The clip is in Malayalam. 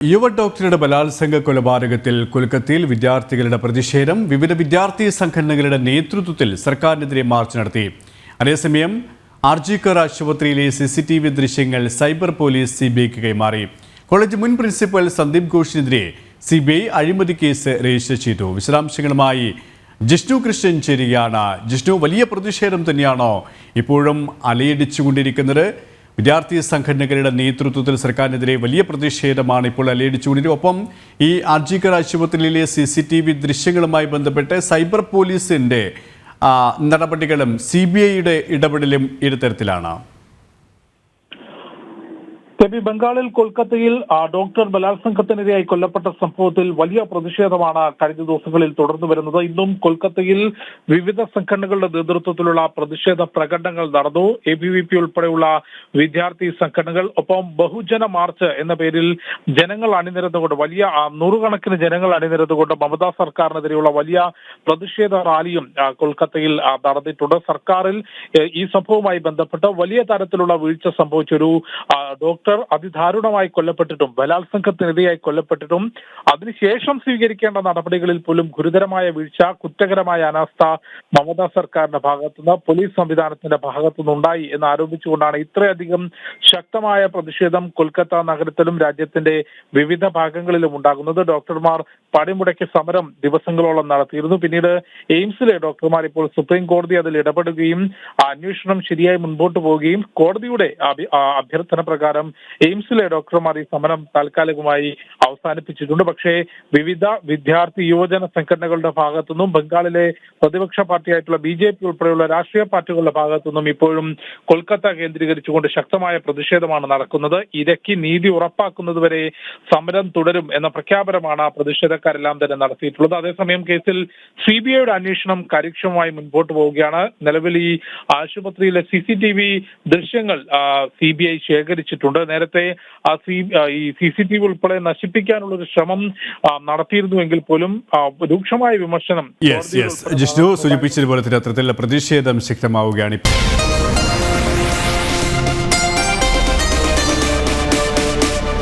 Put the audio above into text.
യുവ ഡോക്ടറുടെ ബലാത്സംഗ കൊലപാതകത്തിൽ കൊൽക്കത്തയിൽ വിദ്യാർത്ഥികളുടെ പ്രതിഷേധം വിവിധ വിദ്യാർത്ഥി സംഘടനകളുടെ നേതൃത്വത്തിൽ സർക്കാരിനെതിരെ മാർച്ച് നടത്തി. അതേസമയം ആർജിക്കർ ആശുപത്രിയിലെ CCTV ദൃശ്യങ്ങൾ സൈബർ പോലീസ് CBIക്ക് കൈമാറി. കോളേജ് മുൻ പ്രിൻസിപ്പൽ സന്ദീപ് ഘോഷിനെതിരെ CBI അഴിമതി കേസ് രജിസ്റ്റർ ചെയ്തു. വിശദാംശങ്ങളുമായി ജിഷ്ണു കൃഷ്ണൻ ചേരുകയാണ്. ജിഷ്ണു, വലിയ പ്രതിഷേധം തന്നെയാണോ ഇപ്പോഴും അലയടിച്ചുകൊണ്ടിരിക്കുന്നത്? വിദ്യാർത്ഥി സംഘടനകളുടെ നേതൃത്വത്തിൽ സർക്കാരിനെതിരെ വലിയ പ്രതിഷേധമാണ് ഇപ്പോൾ അലയടിച്ചുകൊണ്ടിരിക്കുന്നത്. ഒപ്പം ഈ ആർജിക്കർ ആശുപത്രിയിലെ CCTV ദൃശ്യങ്ങളുമായി ബന്ധപ്പെട്ട് സൈബർ പോലീസിന്റെ നടപടികളും CBIയുടെ ഇടപെടലും ഇത്തരത്തിലാണ്. ബംഗാളിൽ കൊൽക്കത്തയിൽ ഡോക്ടർ ബലാത്സംഗത്തിനിരയായി കൊല്ലപ്പെട്ട സംഭവത്തിൽ വലിയ പ്രതിഷേധമാണ് കഴിഞ്ഞ ദിവസങ്ങളിൽ തുടർന്നു വരുന്നത്. ഇന്നും കൊൽക്കത്തയിൽ വിവിധ സംഘടനകളുടെ നേതൃത്വത്തിലുള്ള പ്രതിഷേധ പ്രകടനങ്ങൾ നടന്നു. ABVP ഉൾപ്പെടെയുള്ള വിദ്യാർത്ഥി സംഘടനകൾ, ഒപ്പം ബഹുജന മാർച്ച് എന്ന പേരിൽ ജനങ്ങൾ അണിനിരന്നുകൊണ്ട്, വലിയ നൂറുകണക്കിന് ജനങ്ങൾ അണിനിരന്നുകൊണ്ട് മമതാ സർക്കാരിനെതിരെയുള്ള വലിയ പ്രതിഷേധ റാലിയും കൊൽക്കത്തയിൽ നടന്നിട്ടുണ്ട്. സർക്കാരിൽ ഈ സംഭവവുമായി ബന്ധപ്പെട്ട് വലിയ തരത്തിലുള്ള വീഴ്ച സംഭവിച്ചൊരു ഡോക്ടർ അതിദാരുണമായി കൊല്ലപ്പെട്ടിട്ടും, ബലാത്സംഗത്തിനിരയായി കൊല്ലപ്പെട്ടിട്ടും അതിനുശേഷം സ്വീകരിക്കേണ്ട നടപടികളിൽ പോലും ഗുരുതരമായ വീഴ്ച, കുറ്റകരമായ അനാസ്ഥ മമതാ സർക്കാരിന്റെ ഭാഗത്തുനിന്ന്, പോലീസ് സംവിധാനത്തിന്റെ ഭാഗത്തുനിന്ന് ഉണ്ടായി എന്ന് ആരോപിച്ചുകൊണ്ടാണ് ഇത്രയധികം ശക്തമായ പ്രതിഷേധം കൊൽക്കത്ത നഗരത്തിലും രാജ്യത്തിന്റെ വിവിധ ഭാഗങ്ങളിലും ഉണ്ടാകുന്നത്. ഡോക്ടർമാർ പണിമുടക്കി സമരം ദിവസങ്ങളോളം നടത്തിയിരുന്നു. പിന്നീട് എയിംസിലെ ഡോക്ടർമാർ ഇപ്പോൾ സുപ്രീം കോടതി അതിൽ ഇടപെടുകയും അന്വേഷണം ശരിയായി മുൻപോട്ട് പോവുകയും കോടതിയുടെ അഭ്യർത്ഥന പ്രകാരം എയിംസിലെ ഡോക്ടർമാർ ഈ സമരം താൽക്കാലികമായി അവസാനിപ്പിച്ചിട്ടുണ്ട്. പക്ഷേ വിവിധ വിദ്യാർത്ഥി യുവജന സംഘടനകളുടെ ഭാഗത്തുനിന്നും, ബംഗാളിലെ പ്രതിപക്ഷ പാർട്ടിയായിട്ടുള്ള BJP ഉൾപ്പെടെയുള്ള രാഷ്ട്രീയ പാർട്ടികളുടെ ഭാഗത്തുനിന്നും ഇപ്പോഴും കൊൽക്കത്ത കേന്ദ്രീകരിച്ചുകൊണ്ട് ശക്തമായ പ്രതിഷേധമാണ് നടക്കുന്നത്. ഇരയ്ക്ക് നീതി ഉറപ്പാക്കുന്നതുവരെ സമരം തുടരും എന്ന പ്രഖ്യാപനമാണ് പ്രതിഷേധക്കാരെല്ലാം തന്നെ നടത്തിയിട്ടുള്ളത്. അതേസമയം കേസിൽ CBIയുടെ അന്വേഷണം കാര്യക്ഷമമായി മുൻപോട്ട് പോവുകയാണ്. നിലവിൽ ഈ ആശുപത്രിയിലെ CCTV ദൃശ്യങ്ങൾ CBI ശേഖരിച്ചിട്ടുണ്ട്. നേരത്തെ ഈ CCTV ഉൾപ്പെടെ നശിപ്പിക്കാനുള്ള ഒരു ശ്രമം നടത്തിയിരുന്നുവെങ്കിൽ പോലും രൂക്ഷമായ വിമർശനം ജിഷ്ണു സൂചിപ്പിച്ചതുപോലെ അത്തരത്തിലുള്ള പ്രതിഷേധം ശക്തമാവുകയാണ്.